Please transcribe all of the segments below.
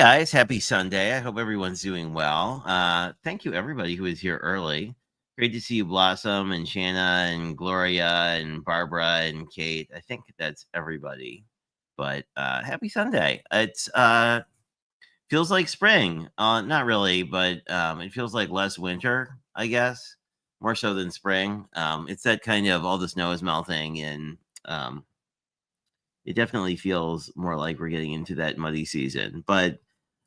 guys, happy Sunday. I hope everyone's doing well. Thank you, everybody who was here early. Great to see you, Blossom and Shanna and Gloria and Barbara and Kate. I think that's everybody. But happy Sunday. It's feels like spring. Not really, but it feels like less winter, I guess, more so than spring. It's that kind of all the snow is melting, and it definitely feels more like we're getting into that muddy season. But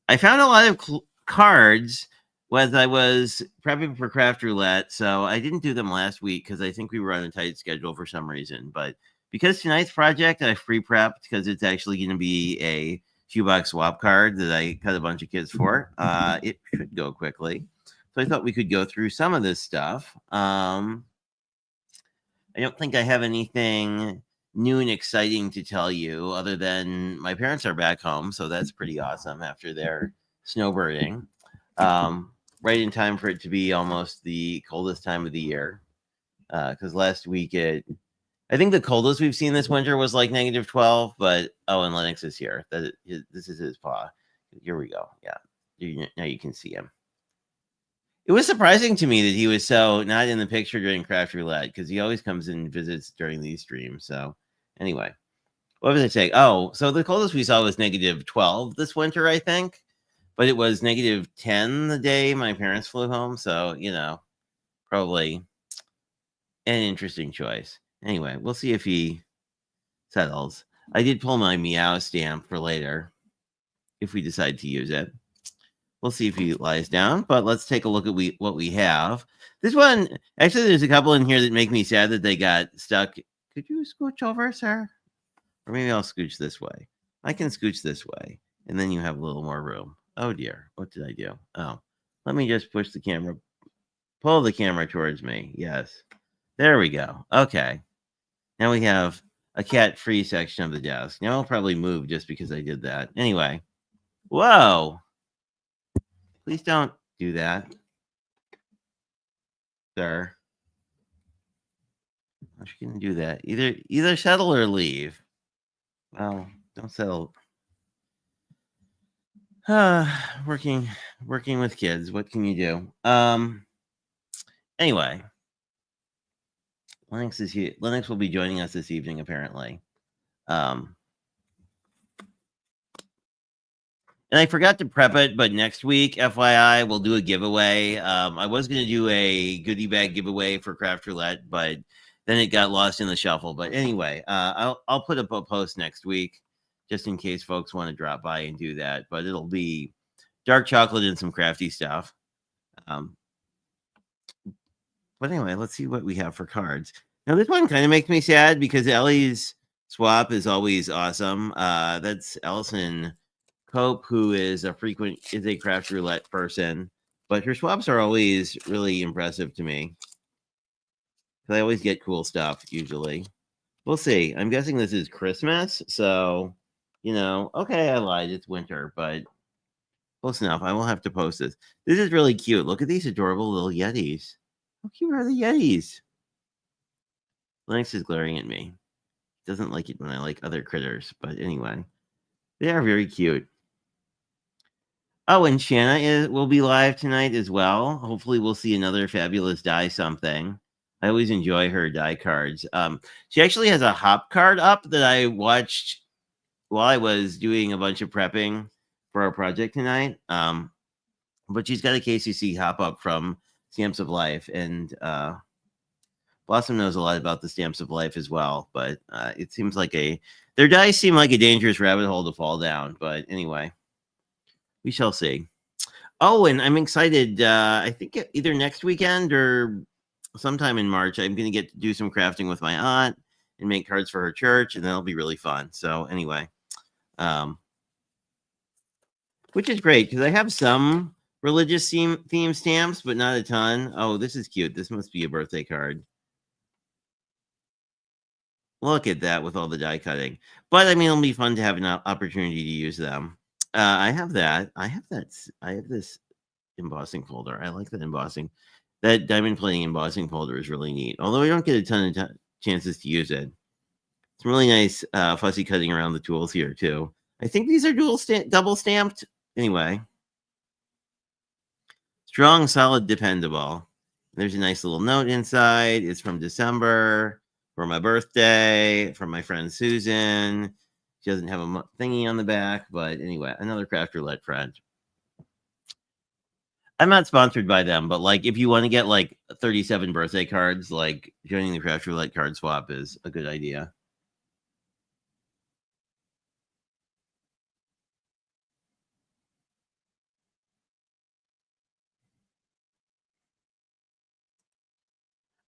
I found a lot of cards as I was prepping for Craft Roulette, so I didn't do them last week because I think we were on a tight schedule for some reason. But because tonight's project I pre-prepped because it's actually going to be a shoebox swap card that I cut a bunch of kids for, it should go quickly. So I thought we could go through some of this stuff. I don't think I have anything new and exciting to tell you other than my parents are back home, so that's pretty awesome after their snowbirding. Right in time for it to be almost the coldest time of the year, because last week I think the coldest we've seen this winter was like -12, but and Lennox is here. This is his paw. Here we go. Yeah, now you can see him. It was surprising to me that he was so not in the picture during Craft Roulette because he always comes and visits during these streams. So anyway, what was I saying? Oh, so the coldest we saw was -12 this winter, I think, but it was -10 the day my parents flew home. So, probably an interesting choice. Anyway, we'll see if he settles. I did pull my meow stamp for later if we decide to use it. We'll see if he lies down, but let's take a look at what we have. This one, actually, there's a couple in here that make me sad that they got stuck. Could you scooch over, sir? Or maybe I'll scooch this way. I can scooch this way, and then you have a little more room. Oh, dear. What did I do? Oh, let me just pull the camera towards me. Yes. There we go. Okay. Now we have a cat-free section of the desk. Now I'll probably move just because I did that. Anyway. Whoa. Please don't do that, sir. How she can do that? Either settle or leave. Well, don't settle. Working with kids. What can you do? Anyway, Lennox is here. Lennox will be joining us this evening, apparently. And I forgot to prep it, but next week, FYI, we'll do a giveaway. I was going to do a goodie bag giveaway for Craft Roulette, but then it got lost in the shuffle. But anyway, I'll put up a post next week just in case folks want to drop by and do that. But it'll be dark chocolate and some crafty stuff. But anyway, let's see what we have for cards. Now, this one kind of makes me sad because Ellie's swap is always awesome. That's Allison Cope, who is a Craft Roulette person, but her swaps are always really impressive to me. I always get cool stuff, usually. We'll see. I'm guessing this is Christmas, so, okay, I lied. It's winter, but close enough. I will have to post this. This is really cute. Look at these adorable little Yetis. How cute are the Yetis? Lennox is glaring at me. Doesn't like it when I like other critters, but anyway. They are very cute. Oh, and Shanna will be live tonight as well. Hopefully we'll see another fabulous die something. I always enjoy her die cards. She actually has a hop card up that I watched while I was doing a bunch of prepping for our project tonight. But she's got a KCC hop up from Stamps of Life, and Blossom knows a lot about the Stamps of Life as well. But it seems like their dice seem like a dangerous rabbit hole to fall down. But anyway. We shall see. Oh, and I'm excited. I think either next weekend or sometime in March, I'm going to get to do some crafting with my aunt and make cards for her church, and that'll be really fun. So anyway, which is great because I have some religious theme stamps, but not a ton. Oh, this is cute. This must be a birthday card. Look at that with all the die cutting. But I mean, it'll be fun to have an opportunity to use them. I have that. I have this embossing folder. I like that embossing. That diamond plating embossing folder is really neat. Although I don't get a ton of chances to use it. It's really nice fussy cutting around the tools here too. I think these are double stamped Anyway, strong, solid, dependable. There's a nice little note inside. It's from December for my birthday from my friend Susan. She doesn't have a thingy on the back, but anyway, another craft roulette friend. I'm not sponsored by them, but like if you want to get like 37 birthday cards, like joining the craft roulette card swap is a good idea.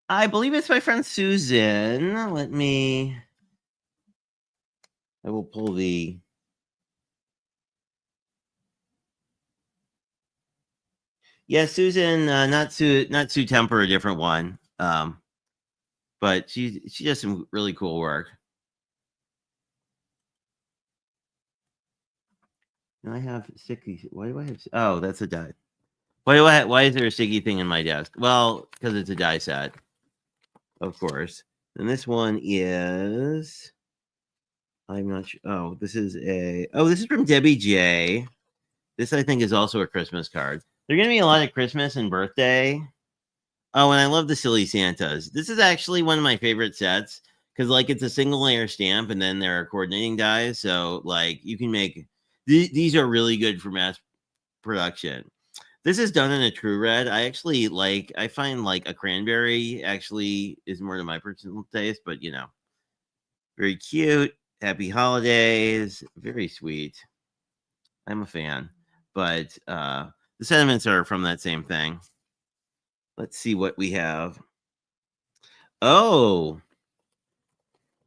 I believe it's my friend Susan. I will pull the. Yeah, Susan, not Sue Temper, a different one. But she does some really cool work. I have sticky. Why do I have? Oh, that's a die. Why is there a sticky thing in my desk? Well, because it's a die set, of course. And this one is. I'm not sure. Oh, this is from Debbie J. This I think is also a Christmas card. There're gonna be a lot of Christmas and birthday. Oh, and I love the Silly Santas. This is actually one of my favorite sets because like it's a single layer stamp and then there are coordinating dies. So like you can make these are really good for mass production. This is done in a true red. I find like a cranberry actually is more to my personal taste, but you know, very cute. Happy holidays. Very sweet. I'm a fan. But the sentiments are from that same thing. Let's see what we have. Oh,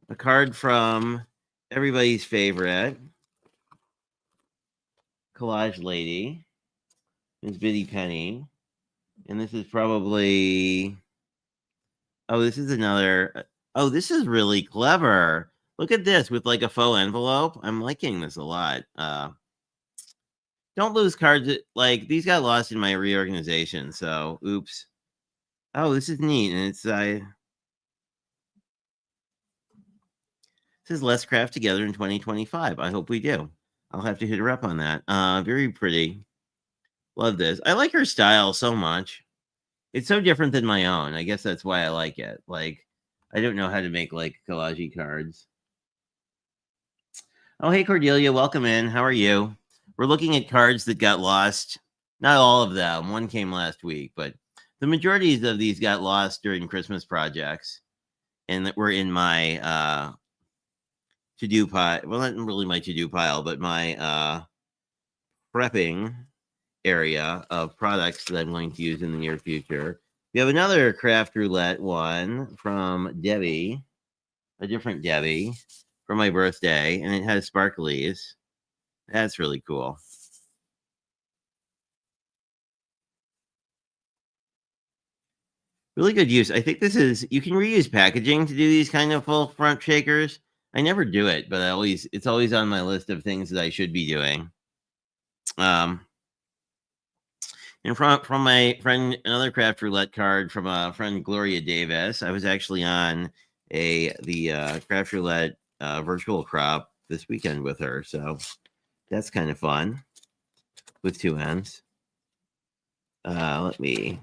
a card from everybody's favorite collage lady, Miss Biddy Penny. And this is probably. Oh, this is another. Oh, this is really clever. Look at this with like a faux envelope. I'm liking this a lot. Don't lose cards. Like these got lost in my reorganization. So, oops. Oh, this is neat. And it's this is Let's Craft Together in 2025. I hope we do. I'll have to hit her up on that. Very pretty. Love this. I like her style so much. It's so different than my own. I guess that's why I like it. Like, I don't know how to make like collage cards. Oh, hey Cordelia, welcome in. How are you? We're looking at cards that got lost. Not all of them. One came last week, but the majorities of these got lost during Christmas projects, and that were in my to-do pile. Well, not really my to-do pile, but my prepping area of products that I'm going to use in the near future. We have another craft roulette one from Debbie, a different Debbie, for my birthday, and it has sparklies. That's really cool. Really good use. I think this is you can reuse packaging to do these kind of full front shakers. I never do it, but it's always on my list of things that I should be doing. And from my friend, another craft roulette card from a friend Gloria Davis. I was actually on the craft roulette virtual crop this weekend with her, so that's kind of fun with two ends. Let me.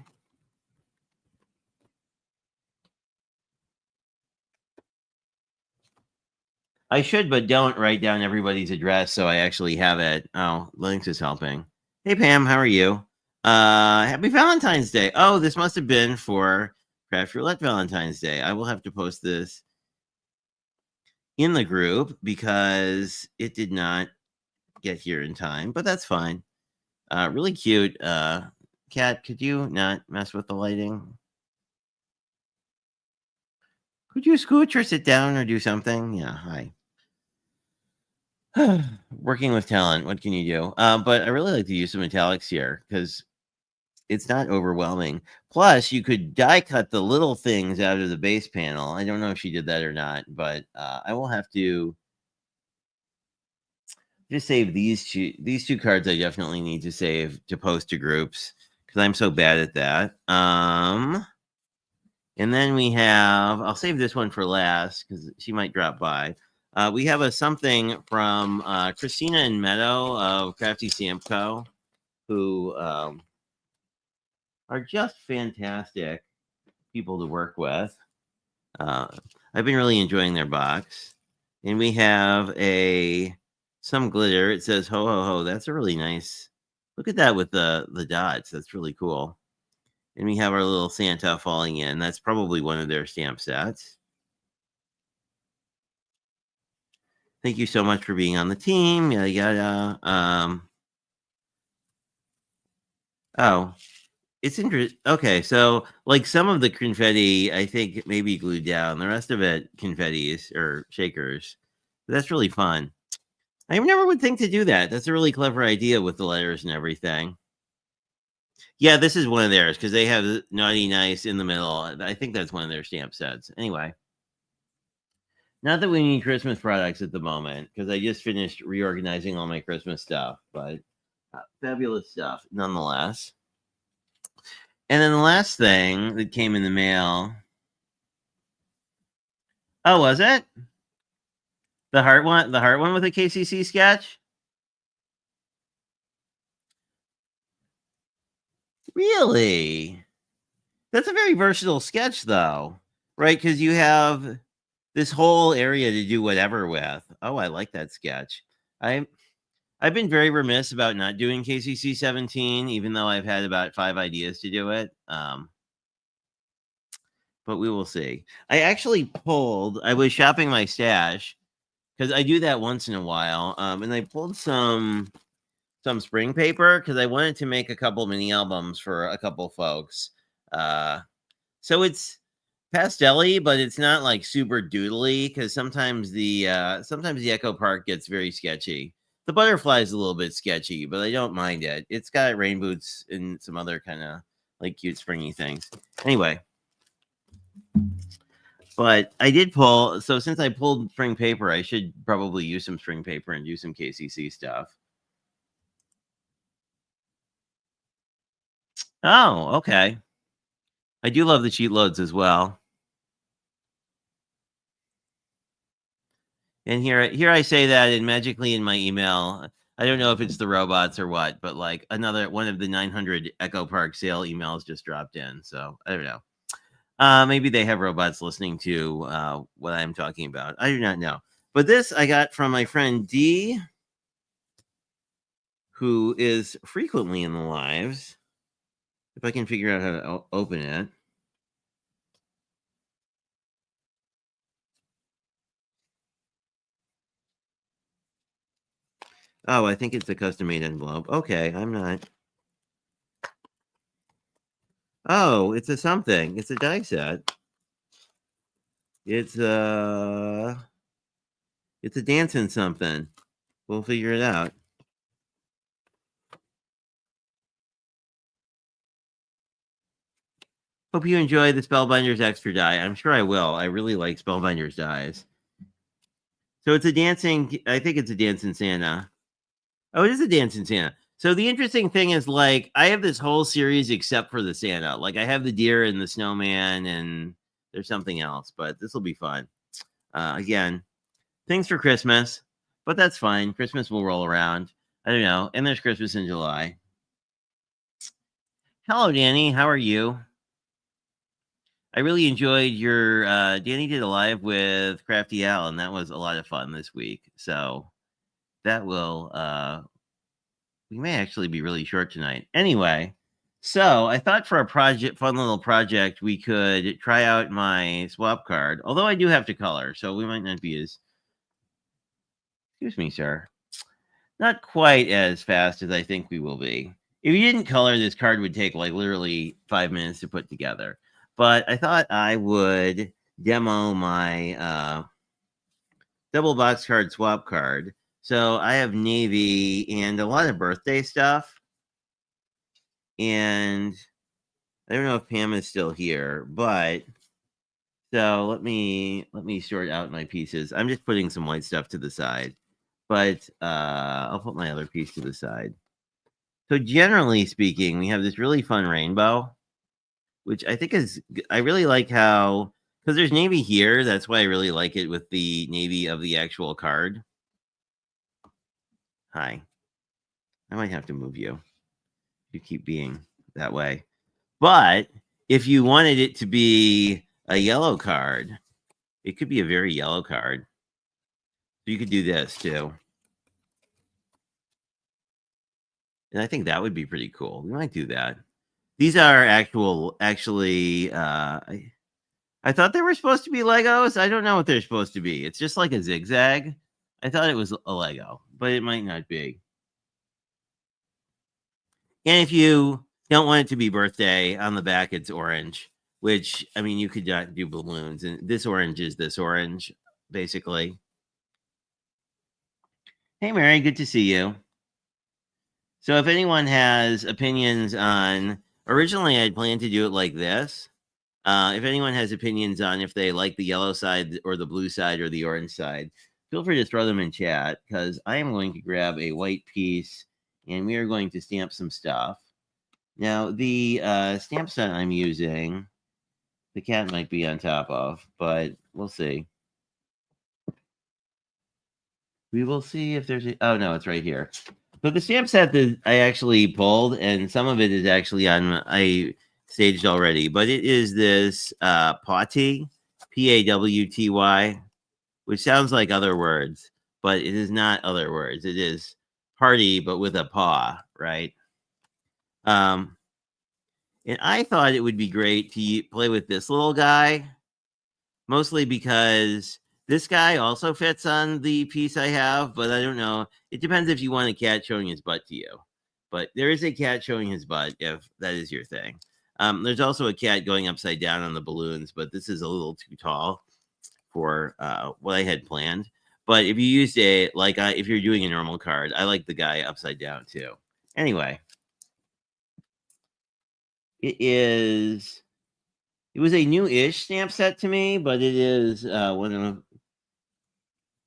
I should, but don't write down everybody's address so I actually have it. Oh, Links is helping. Hey Pam, how are you? Happy Valentine's Day. Oh, this must have been for Craft Roulette Valentine's Day. I will have to post this in the group because it did not get here in time, but that's fine. Really cute. Kat, could you not mess with the lighting? Could you scooch or sit down or do something? Yeah, hi. Working with talent, what can you do? But I really like to use some metallics here because it's not overwhelming. Plus, you could die cut the little things out of the base panel. I don't know if she did that or not, but I will have to just save these two cards. I definitely need to save to post to groups because I'm so bad at that. And then we have I'll save this one for last because she might drop by. We have a something from Christina and Meadow of Crafty Samco, who are just fantastic people to work with. I've been really enjoying their box. And we have some glitter. It says ho ho ho. That's a really nice. Look at that with the dots. That's really cool. And we have our little Santa falling in. That's probably one of their stamp sets. Thank you so much for being on the team. Yada yada. Oh, it's interesting. Okay, so like some of the confetti, I think maybe glued down. The rest of it, confettis or shakers. That's really fun. I never would think to do that. That's a really clever idea with the letters and everything. Yeah, this is one of theirs because they have Naughty Nice in the middle. I think that's one of their stamp sets. Anyway, not that we need Christmas products at the moment because I just finished reorganizing all my Christmas stuff, but fabulous stuff nonetheless. And then the last thing that came in the mail. Oh, was it? The heart one with a KCC sketch? Really? That's a very versatile sketch though, right? Because you have this whole area to do whatever with. Oh, I like that sketch. I've been very remiss about not doing KCC 17, even though I've had about 5 ideas to do it. But we will see. I was shopping my stash because I do that once in a while. And I pulled some spring paper because I wanted to make a couple mini albums for a couple folks. So it's pastel-y, but it's not like super doodly because sometimes the Echo Park gets very sketchy. The butterfly is a little bit sketchy, but I don't mind it. It's got rain boots and some other kind of like cute springy things. Anyway, but I did pull. So since I pulled spring paper, I should probably use some spring paper and do some KCC stuff. Oh, okay. I do love the cheat loads as well. And here I say that, and magically in my email, I don't know if it's the robots or what, but like another one of the 900 Echo Park sale emails just dropped in. So I don't know. Maybe they have robots listening to what I'm talking about. I do not know. But this I got from my friend D, who is frequently in the lives. If I can figure out how to open it. Oh, I think it's a custom made envelope. Okay, I'm not. Oh, it's a something. It's a die set. It's a dancing something. We'll figure it out. Hope you enjoy the Spellbinders extra die. I'm sure I will. I really like Spellbinders dies. So it's a dancing. I think it's a dancing Santa. Oh, it is a dancing Santa. So the interesting thing is, like, I have this whole series except for the Santa. Like, I have the deer and the snowman, and there's something else, but this will be fun. Again, things for Christmas, but that's fine. Christmas will roll around. I don't know. And there's Christmas in July. Hello, Danny. How are you? I really enjoyed your Danny did a live with Crafty Al, and that was a lot of fun this week. So that will we may actually be really short tonight. Anyway, so I thought for a fun little project, we could try out my swap card. Although I do have to color, so we might not be as excuse me, sir. Not quite as fast as I think we will be. If you didn't color, this card would take like literally 5 minutes to put together. But I thought I would demo my double box card swap card. So I have navy and a lot of birthday stuff. And I don't know if Pam is still here, but so let me sort out my pieces. I'm just putting some white stuff to the side, but I'll put my other piece to the side. So generally speaking, we have this really fun rainbow, which I think I really like how Because there's navy here. That's why I really like it with the navy of the actual card. Hi. I might have to move you. You keep being that way. But if you wanted it to be a yellow card, it could be a very yellow card. So you could do this too. And I think that would be pretty cool. We might do that. These are actually, I thought they were supposed to be Legos. I don't know what they're supposed to be. It's just like a zigzag. I thought it was a Lego, but it might not be. And if you don't want it to be birthday, on the back it's orange, which, I mean, you could do balloons. And this orange is this orange, basically. Hey, Mary, good to see you. So if anyone has opinions on, originally I'd planned to do it like this. If anyone has opinions on if they like the yellow side or the blue side or the orange side, feel free to throw them in chat, because I am going to grab a white piece and we are going to stamp some stuff. Now, the stamp set I'm using, the cat might be on top of, but we'll see. We will see if there's a, oh no, it's right here. So the stamp set that I actually pulled, and some of it is actually on, I staged already, but it is this Pawty, Pawty, which sounds like other words, but it is not other words. It is party, but with a paw, right? And I thought it would be great to play with this little guy, mostly because this guy also fits on the piece I have, but I don't know. It depends if you want a cat showing his butt to you. But there is a cat showing his butt, if that is your thing. There's also a cat going upside down on the balloons, but this is a little too tall for what I had planned. But if you used a, like, if you're doing a normal card, I like the guy upside down too. Anyway, it was a new-ish stamp set to me, but it is one of,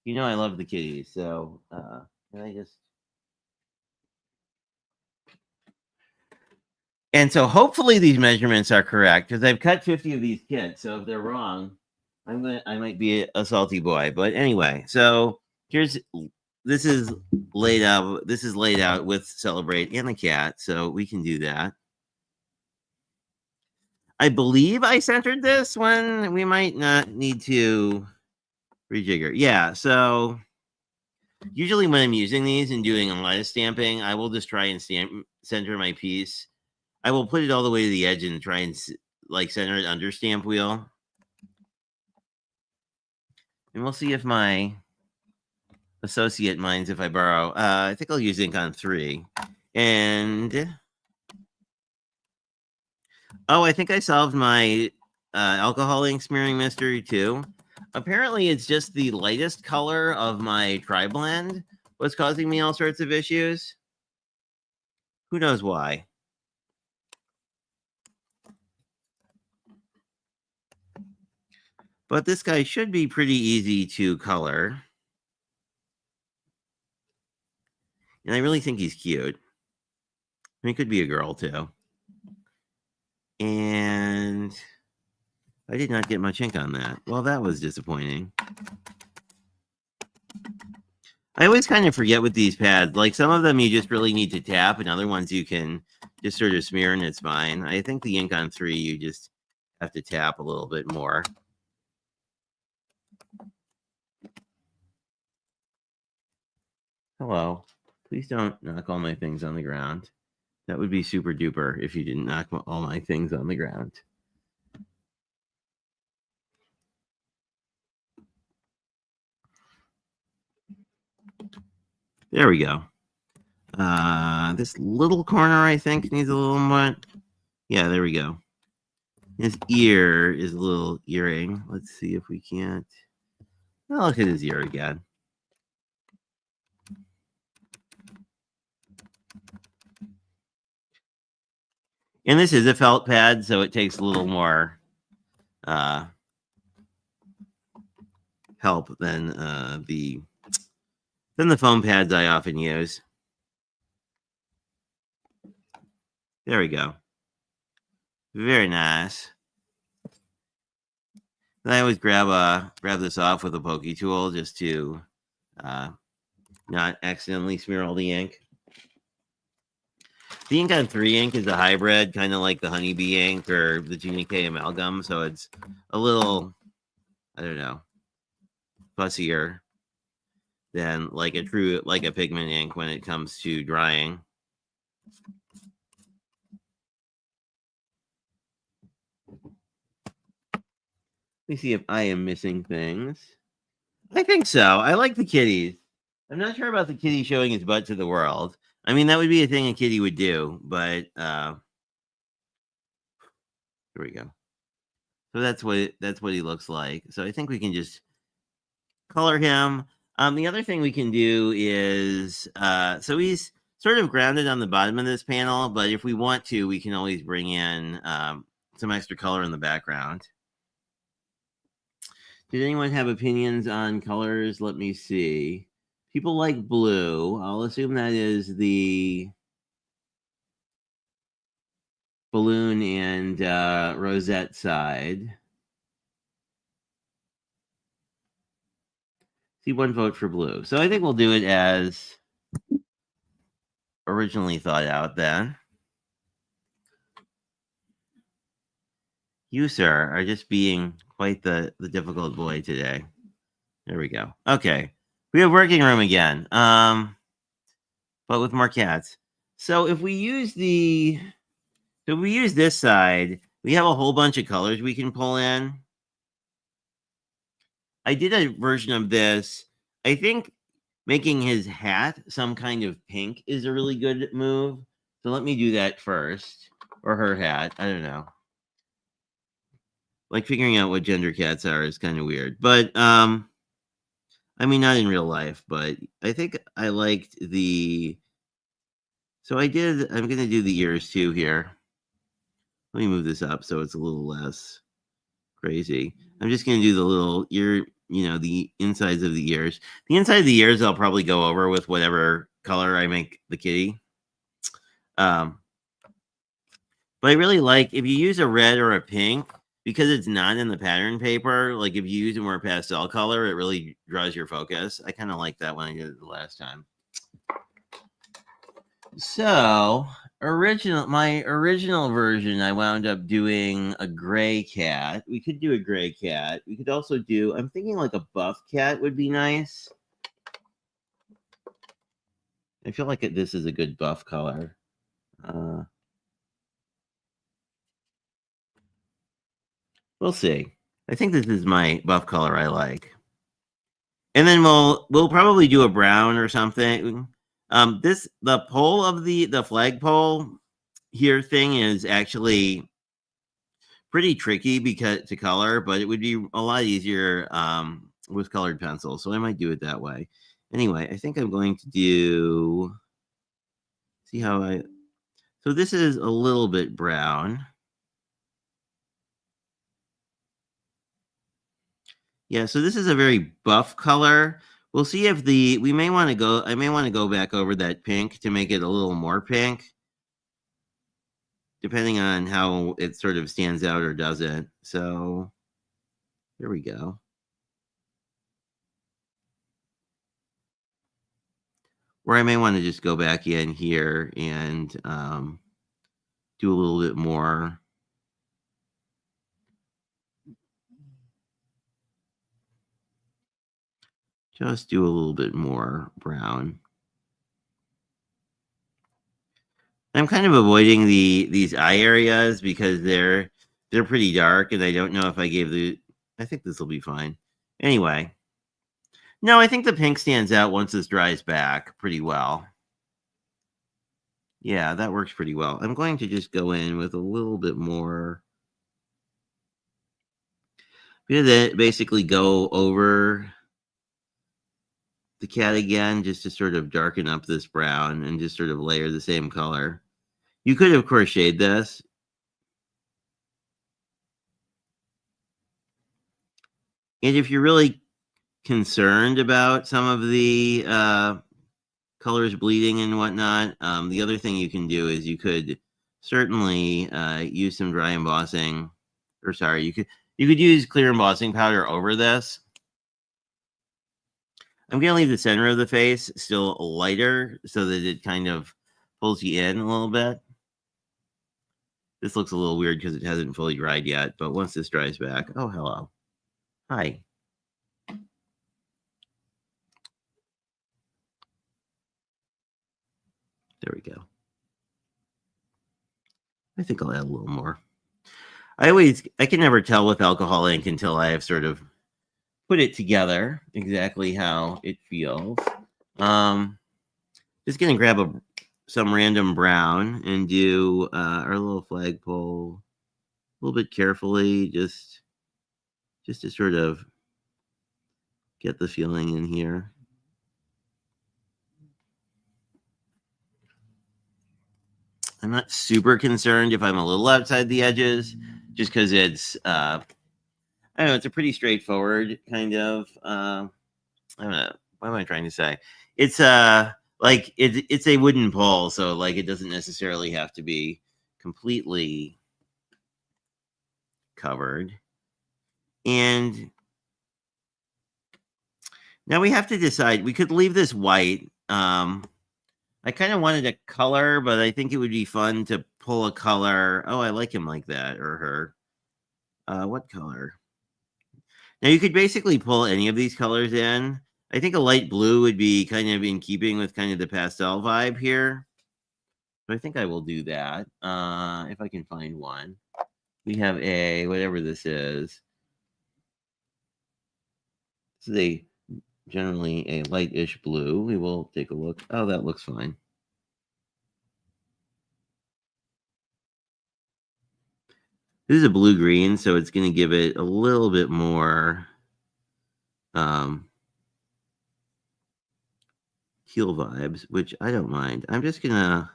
you know, I love the kitties. So can I just, and so hopefully these measurements are correct, because I've cut 50 of these kits. So if they're wrong, I might be a salty boy. But anyway, so this is laid out. This is laid out with Celebrate and the cat, so we can do that. I believe I centered this one. We might not need to rejigger. Yeah, so usually when I'm using these and doing a lot of stamping, I will just try and center my piece. I will put it all the way to the edge and try and like center it under stamp wheel. And we'll see if my associate minds if I borrow. I think I'll use ink on 3. And oh, I think I solved my alcohol ink smearing mystery too. Apparently, it's just the lightest color of my tri-blend was causing me all sorts of issues. Who knows why? But this guy should be pretty easy to color. And I really think he's cute. I mean, he could be a girl too. And I did not get much ink on that. Well, that was disappointing. I always kind of forget with these pads. Like, some of them you just really need to tap, and other ones you can just sort of smear and it's fine. I think the ink on 3, you just have to tap a little bit more. Hello. Please don't knock all my things on the ground. That would be super duper if you didn't knock all my things on the ground. There we go. This little corner, I think, needs a little more. Yeah, there we go. His ear is a little earring. Let's see if we can't. I'll look at his ear again. And this is a felt pad, so it takes a little more help than the foam pads I often use. There we go. Very nice. Then I always grab this off with a pokey tool just to not accidentally smear all the ink. The ink on 3 ink is a hybrid, kind of like the Honeybee ink or the Gina K amalgam, so it's a little, I don't know, fussier than like a pigment ink when it comes to drying. Let me see if I am missing things. I think so. I like the kitties. I'm not sure about the kitty showing his butt to the world. I mean, that would be a thing a kitty would do, but here we go. So that's what he looks like. So I think we can just color him. The other thing we can do is so he's sort of grounded on the bottom of this panel, but if we want to, we can always bring in some extra color in the background. Did anyone have opinions on colors? Let me see. People like blue. I'll assume that is the balloon and rosette side. See, one vote for blue. So I think we'll do it as originally thought out then. You, sir, are just being quite the difficult boy today. There we go. Okay. We have working room again. But with more cats. So if we use this side, we have a whole bunch of colors we can pull in. I did a version of this. I think making his hat some kind of pink is a really good move. So let me do that first. Or her hat. I don't know. Like figuring out what gender cats are is kind of weird. But I mean, not in real life, but I think I liked the. So I'm going to do the ears too here. Let me move this up so it's a little less crazy. I'm just going to do the little ear, the insides of the ears. The inside of the ears I'll probably go over with whatever color I make the kitty. But I really like, if you use a red or a pink, because it's not in the pattern paper, like if you use a more pastel color, it really draws your focus. I kind of like that when I did it the last time. So my original version, I wound up doing a gray cat. We could do a gray cat. We could also do, I'm thinking like a buff cat would be nice. I feel like this is a good buff color. We'll see. I think this is my buff color I like. And then we'll probably do a brown or something. The pole of the flagpole here thing is actually pretty tricky to color, but it would be a lot easier with colored pencils. So I might do it that way. Anyway, I think I'm going to so this is a little bit brown. Yeah, so this is a very buff color. We'll see if I may want to go back over that pink to make it a little more pink, depending on how it sort of stands out or doesn't. So there we go. Or I may want to just go back in here and do a little bit more. Just do a little bit more brown. I'm kind of avoiding these eye areas because they're pretty dark, and I don't know if I think this will be fine. Anyway. No, I think the pink stands out once this dries back pretty well. Yeah, that works pretty well. I'm going to just go in with a little bit more. I'm going to basically go over the cat again just to sort of darken up this brown and just sort of layer the same color. You could, of course, shade this. And if you're really concerned about some of the colors bleeding and whatnot, the other thing you can do is you could certainly use some dry embossing. Or sorry, you You could use clear embossing powder over this. I'm going to leave the center of the face still lighter so that it kind of pulls you in a little bit. This looks a little weird because it hasn't fully dried yet, but once this dries back, oh, hello. Hi. There we go. I think I'll add a little more. I can never tell with alcohol ink until I have sort of put it together exactly how it feels. Just gonna grab some random brown and do our little flagpole a little bit carefully, just to sort of get the feeling in here. I'm not super concerned if I'm a little outside the edges, just because it's I don't know, it's a pretty straightforward kind of I don't know, what am I trying to say? It's like it's a wooden pole, so like it doesn't necessarily have to be completely covered. And now we have to decide. We could leave this white. I kind of wanted a color, but I think it would be fun to pull a color. Oh, I like him like that, or her. What color? Now you could basically pull any of these colors in. I think a light blue would be kind of in keeping with kind of the pastel vibe here. So I think I will do that if I can find one. We have a whatever this is. This is generally a lightish blue. We will take a look. Oh, that looks fine. This is a blue green, so it's going to give it a little bit more teal vibes, which I don't mind. I'm just going to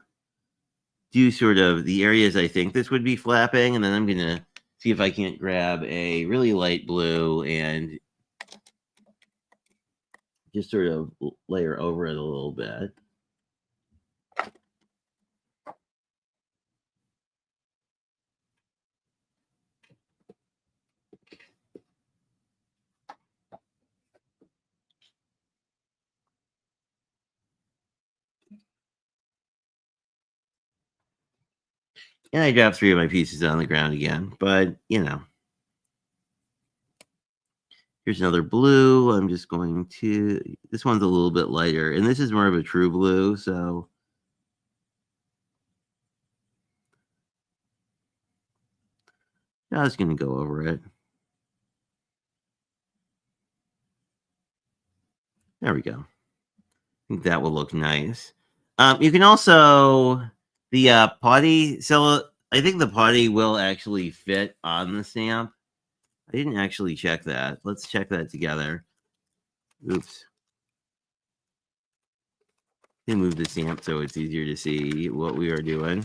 do sort of the areas I think this would be flapping, and then I'm going to see if I can't grab a really light blue and just sort of layer over it a little bit. And I dropped 3 of my pieces on the ground again, but you know. Here's another blue. I'm just going to, this one's a little bit lighter, and this is more of a true blue, so I was going to go over it. There we go. I think that will look nice. You can also, the potty, so I think the potty will actually fit on the stamp. I didn't actually check that. Let's check that together. Oops. Can move the stamp so it's easier to see what we are doing.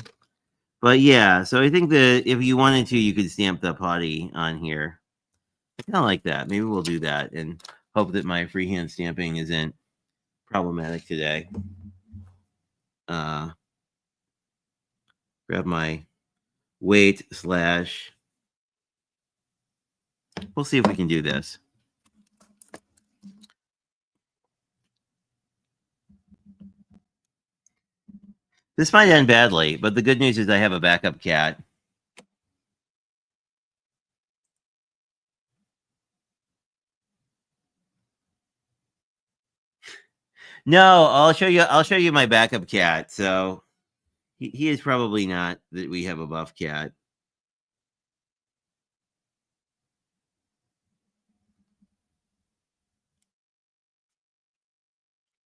But yeah, so I think that if you wanted to, you could stamp the potty on here. I kind of like that. Maybe we'll do that and hope that my freehand stamping isn't problematic today. Grab my weight / we'll see if we can do this. This might end badly, but the good news is I have a backup cat. No, I'll show you my backup cat. So he is probably not that we have a buff cat.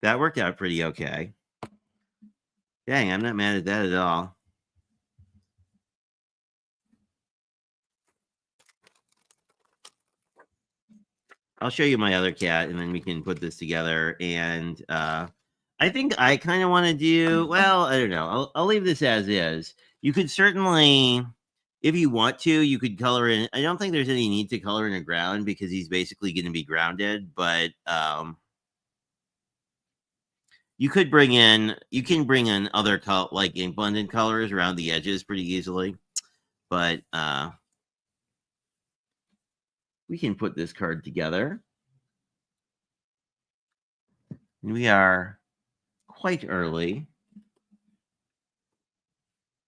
That worked out pretty okay. Dang, I'm not mad at that at all. I'll show you my other cat, and then we can put this together. And I think I kind of want to do, well, I don't know. I'll leave this as is. You could certainly, if you want to, you could color in. I don't think there's any need to color in a ground because he's basically going to be grounded. But you can bring in other like ink blended colors around the edges pretty easily. But we can put this card together. And we are quite early.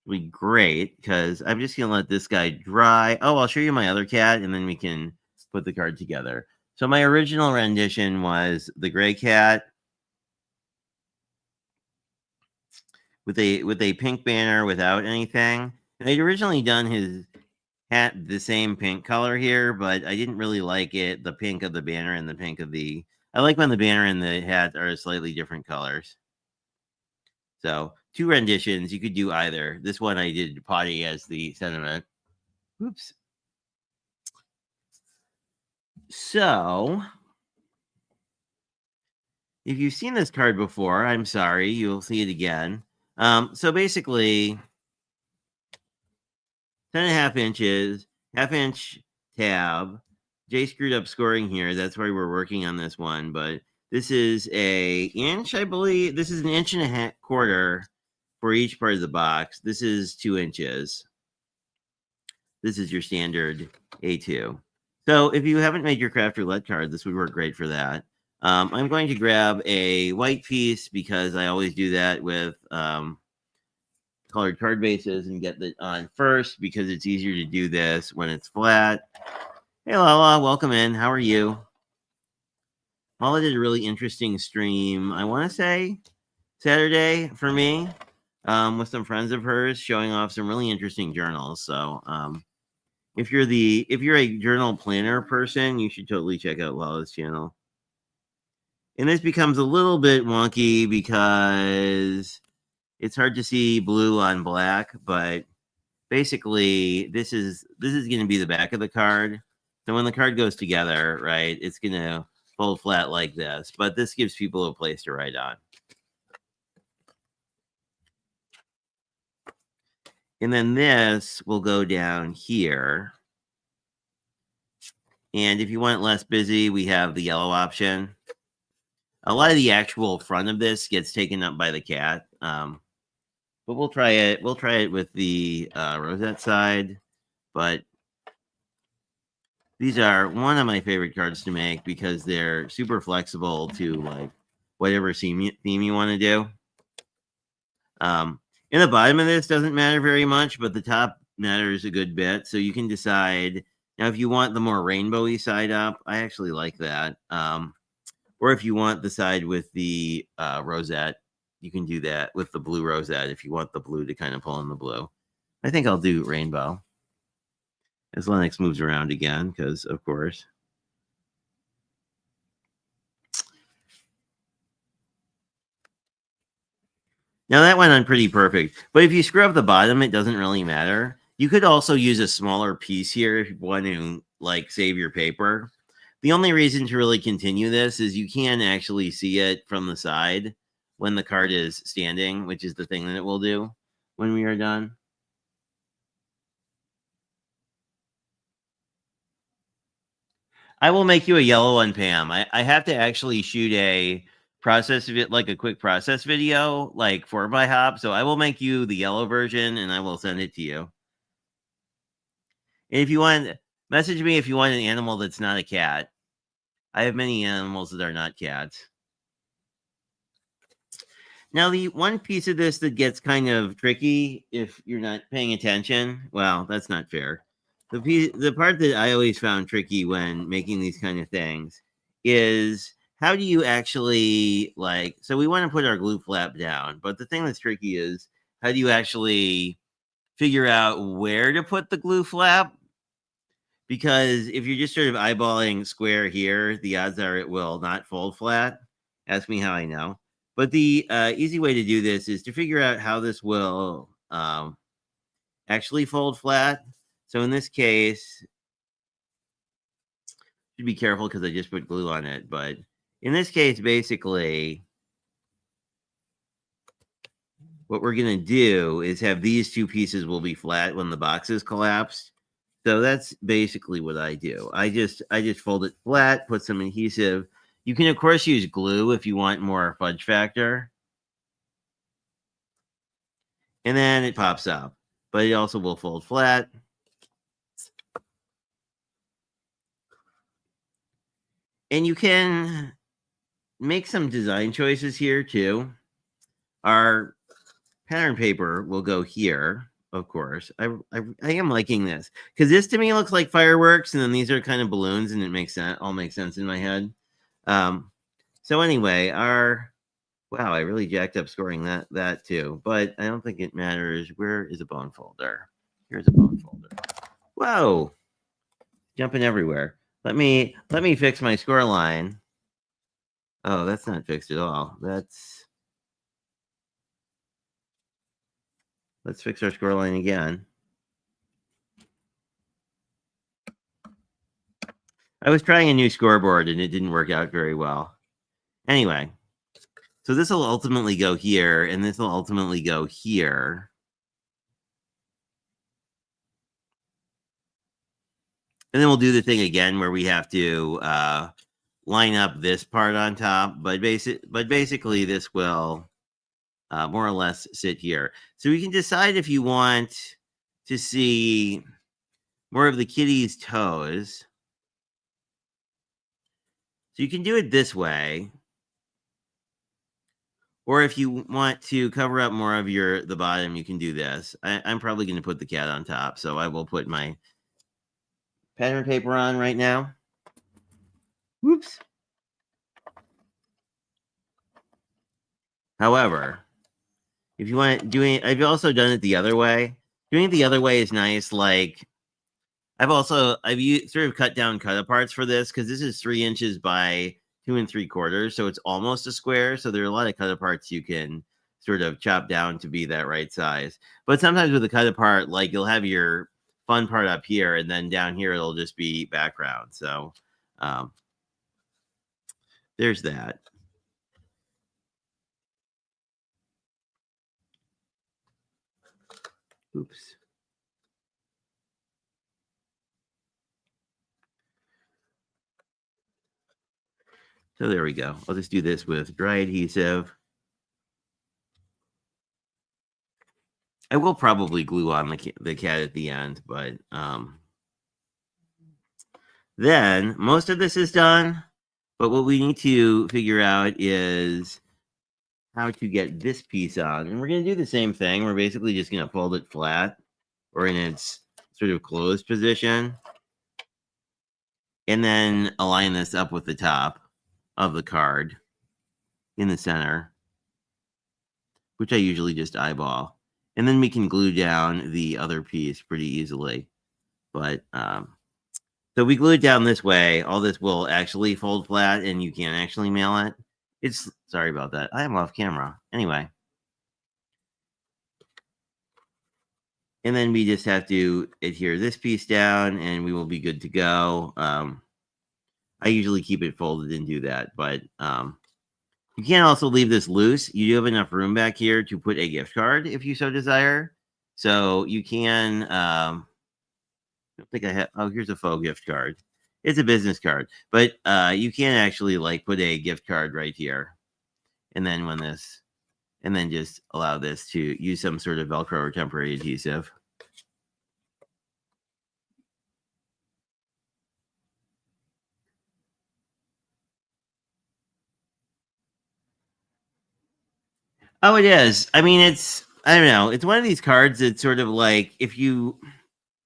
Be great, because I'm just going to let this guy dry. Oh, I'll show you my other cat, and then we can put the card together. So my original rendition was the gray cat with a pink banner without anything. And they'd originally done his hat the same pink color here, but I didn't really like it. The pink of the banner and the pink of the... I like when the banner and the hat are slightly different colors. So 2 renditions, you could do either. This one I did potty as the sentiment. Oops. So, if you've seen this card before, I'm sorry, you'll see it again. So basically, 10.5 inches, half-inch tab. Jay screwed up scoring here. That's why we're working on this one. But this is a inch, I believe. This is an inch and a half quarter for each part of the box. This is 2 inches. This is your standard A2. So if you haven't made your craft roulette card, this would work great for that. I'm going to grab a white piece because I always do that with colored card bases and get it on first because it's easier to do this when it's flat. Hey, Lala, welcome in. How are you? Lala did a really interesting stream, I want to say Saturday for me, with some friends of hers showing off some really interesting journals. So if you're a journal planner person, you should totally check out Lala's channel. And this becomes a little bit wonky because it's hard to see blue on black, but basically this is going to be the back of the card. So when the card goes together, right, it's going to fold flat like this, but this gives people a place to write on. And then this will go down here. And if you want it less busy, we have the yellow option. A lot of the actual front of this gets taken up by the cat. But we'll try it. We'll try it with the rosette side. But these are one of my favorite cards to make because they're super flexible to like whatever theme you want to do. In the bottom of this doesn't matter very much, but the top matters a good bit. So you can decide. Now, if you want the more rainbowy side up, I actually like that. Or if you want the side with the rosette, you can do that with the blue rosette if you want the blue to kind of pull in the blue. I think I'll do rainbow. As Lennox moves around again, because of course. Now that went on pretty perfect. But if you screw up the bottom, it doesn't really matter. You could also use a smaller piece here if you want to like save your paper. The only reason to really continue this is you can actually see it from the side when the card is standing, which is the thing that it will do when we are done. I will make you a yellow one, Pam. I have to actually shoot a process of it, like a quick process video, like 4x-hop. So I will make you the yellow version and I will send it to you. And if you want, message me if you want an animal that's not a cat. I have many animals that are not cats. Now, the one piece of this that gets kind of tricky if you're not paying attention, well, that's not fair. The part that I always found tricky when making these kind of things is how do you actually like, so we want to put our glue flap down, but the thing that's tricky is how do you actually figure out where to put the glue flap? Because if you're just sort of eyeballing square here, the odds are it will not fold flat. Ask me how I know. But the easy way to do this is to figure out how this will actually fold flat. So in this case, should be careful because I just put glue on it. But in this case, basically, what we're going to do is have these two pieces will be flat when the box is collapsed. So that's basically what I do. I just fold it flat, put some adhesive. You can, of course, use glue if you want more fudge factor. And then it pops up. But it also will fold flat. And you can make some design choices here too. Our pattern paper will go here, of course. I am liking this because this to me looks like fireworks, and then these are kind of balloons, and it makes sense. All makes sense in my head. So anyway, wow, I really jacked up scoring that too, but I don't think it matters. Where is a bone folder? Here's a bone folder. Whoa, jumping everywhere. Let me fix my score line. Oh, that's not fixed at all. Let's fix our score line again. I was trying a new scoreboard and it didn't work out very well. Anyway, so this will ultimately go here, and this will ultimately go here. And then we'll do the thing again where we have to line up this part on top, but basically this will more or less sit here. So we can decide if you want to see more of the kitty's toes. So you can do it this way. Or if you want to cover up more of the bottom, you can do this. I'm probably going to put the cat on top, so I will put my pattern paper on right now. Whoops. However, if you want I've also done it the other way. Doing it the other way is nice. Like I've used sort of cut down cut aparts for this because this is 3 inches by 2 3/4, so it's almost a square. So there are a lot of cut aparts you can sort of chop down to be that right size. But sometimes with a cut apart, like you'll have your fun part up here, and then down here it'll just be background. So there's that. Oops. So there we go. I'll just do this with dry adhesive. I will probably glue on the cat at the end, but then most of this is done. But what we need to figure out is how to get this piece on. And we're going to do the same thing. We're basically just going to fold it flat or in its sort of closed position. And then align this up with the top of the card in the center, which I usually just eyeball. And then we can glue down the other piece pretty easily. But so we glue it down this way. All this will actually fold flat, and you can actually mail it. Sorry about that. I am off camera. Anyway. And then we just have to adhere this piece down, and we will be good to go. I usually keep it folded and do that, but you can also leave this loose. You do have enough room back here to put a gift card if you so desire. So you can, I don't think I have, oh, here's a faux gift card. It's a business card, but you can actually like put a gift card right here. And then and then just allow this to use some sort of Velcro or temporary adhesive. Oh, it is. I mean, I don't know. It's one of these cards that's sort of like if you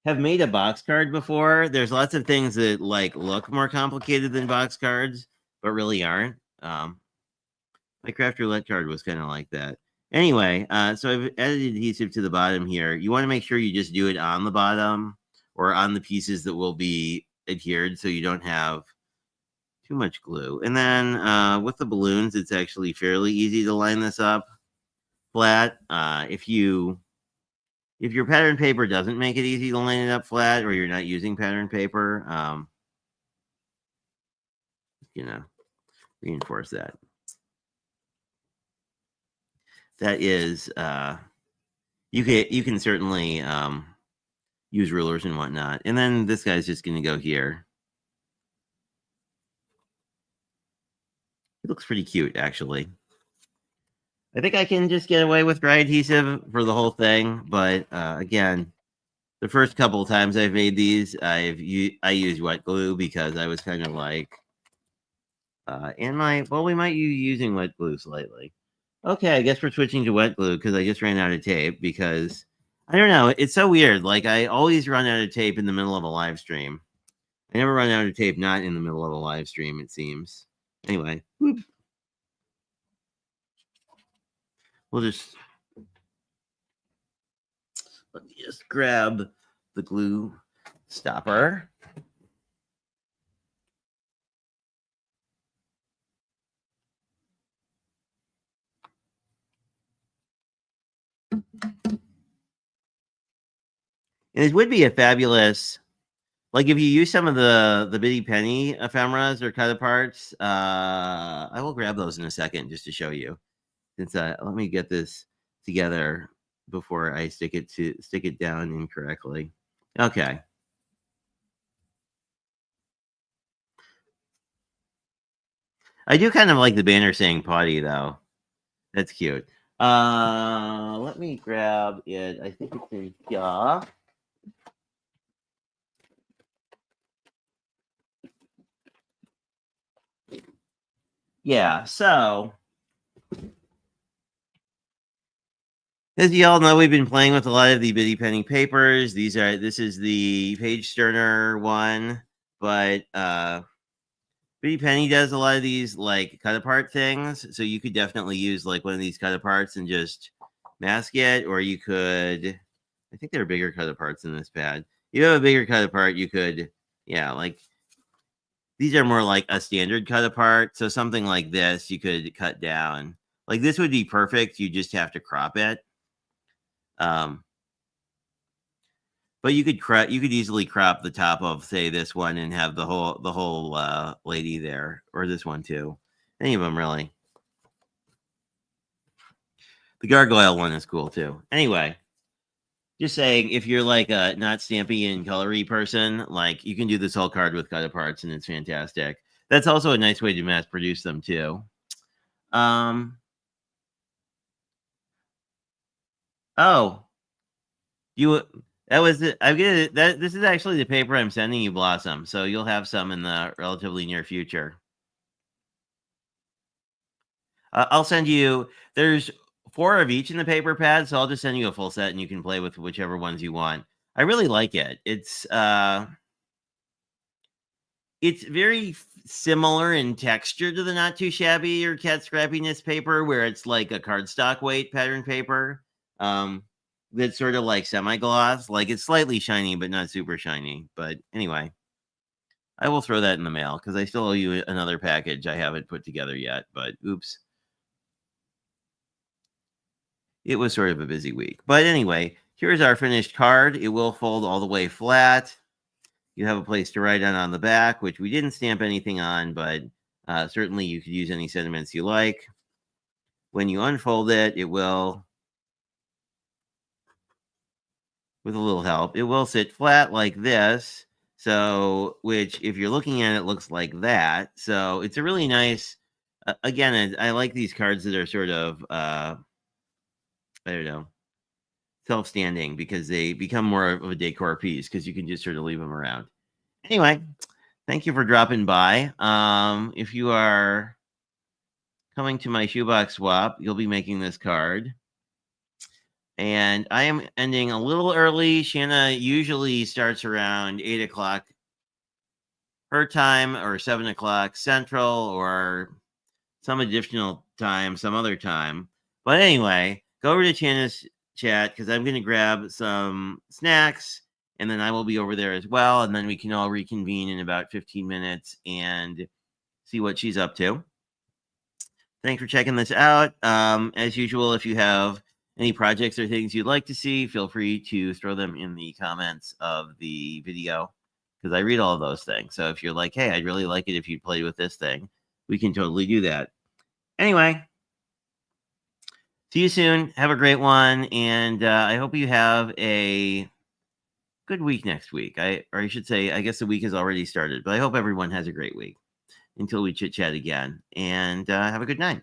have made a box card before, there's lots of things that like look more complicated than box cards, but really aren't. My craft roulette card was kind of like that. Anyway, so I've added adhesive to the bottom here. You want to make sure you just do it on the bottom or on the pieces that will be adhered so you don't have too much glue. And then with the balloons, it's actually fairly easy to line this up flat. If your pattern paper doesn't make it easy to line it up flat, or you're not using pattern paper, reinforce that. That is, you can certainly use rulers and whatnot. And then this guy's just going to go here. It looks pretty cute, actually. I think I can just get away with dry adhesive for the whole thing, but again, the first couple of times I've made these, I used wet glue because I was kind of like, we might be using wet glue slightly. Okay, I guess we're switching to wet glue because I just ran out of tape because I don't know. It's so weird. Like I always run out of tape in the middle of a live stream. I never run out of tape not in the middle of a live stream, it seems. Anyway, whoop. We'll just let me just grab the glue stopper. And it would be a fabulous, like if you use some of the Bitty Penny ephemeras or cut aparts. I will grab those in a second just to show you. Since let me get this together before I stick it down incorrectly. Okay. I do kind of like the banner saying potty though. That's cute. Let me grab it. I think it's in here. Yeah, so as you all know, we've been playing with a lot of the Bitty Penny papers. This is the Page Turner one, but Bitty Penny does a lot of these like cut apart things. So you could definitely use like one of these cut aparts and just mask it, or you could, I think there are bigger cut aparts in this pad. You have a bigger cut apart, you could, yeah, like these are more like a standard cut apart. So something like this you could cut down. Like this would be perfect. You just have to crop it. But you could easily crop the top of say this one and have the whole lady there, or this one too. Any of them really. The gargoyle one is cool too. Anyway, just saying, if you're like a not stampy and colory person, like you can do this whole card with cut aparts and it's fantastic. That's also a nice way to mass produce them too. Oh, that was it. I'm gonna that this is actually the paper I'm sending you, Blossom. So you'll have some in the relatively near future. I'll send you. There's 4 of each in the paper pad, so I'll just send you a full set, and you can play with whichever ones you want. I really like it. It's very similar in texture to the Not Too Shabby or Cat Scrappiness paper, where it's like a cardstock weight pattern paper. That's sort of like semi-gloss. Like it's slightly shiny, but not super shiny. But anyway, I will throw that in the mail because I still owe you another package I haven't put together yet. But oops. It was sort of a busy week. But anyway, here's our finished card. It will fold all the way flat. You have a place to write on the back, which we didn't stamp anything on, but certainly you could use any sentiments you like. When you unfold it, it will, with a little help, it will sit flat like this. So, which if you're looking at it, looks like that. So it's a really nice, again, I like these cards that are sort of, I don't know, self-standing because they become more of a decor piece because you can just sort of leave them around. Anyway, thank you for dropping by. If you are coming to my shoebox swap, you'll be making this card. And I am ending a little early. Shanna usually starts around 8 o'clock her time or 7 o'clock Central or some additional time, some other time. But anyway, go over to Shanna's chat because I'm going to grab some snacks and then I will be over there as well. And then we can all reconvene in about 15 minutes and see what she's up to. Thanks for checking this out. As usual, if you have any projects or things you'd like to see, feel free to throw them in the comments of the video because I read all of those things. So if you're like, hey, I'd really like it if you'd play with this thing, we can totally do that. Anyway, see you soon. Have a great one. And I hope you have a good week next week. Or I should say, I guess the week has already started, but I hope everyone has a great week until we chit chat again. And have a good night.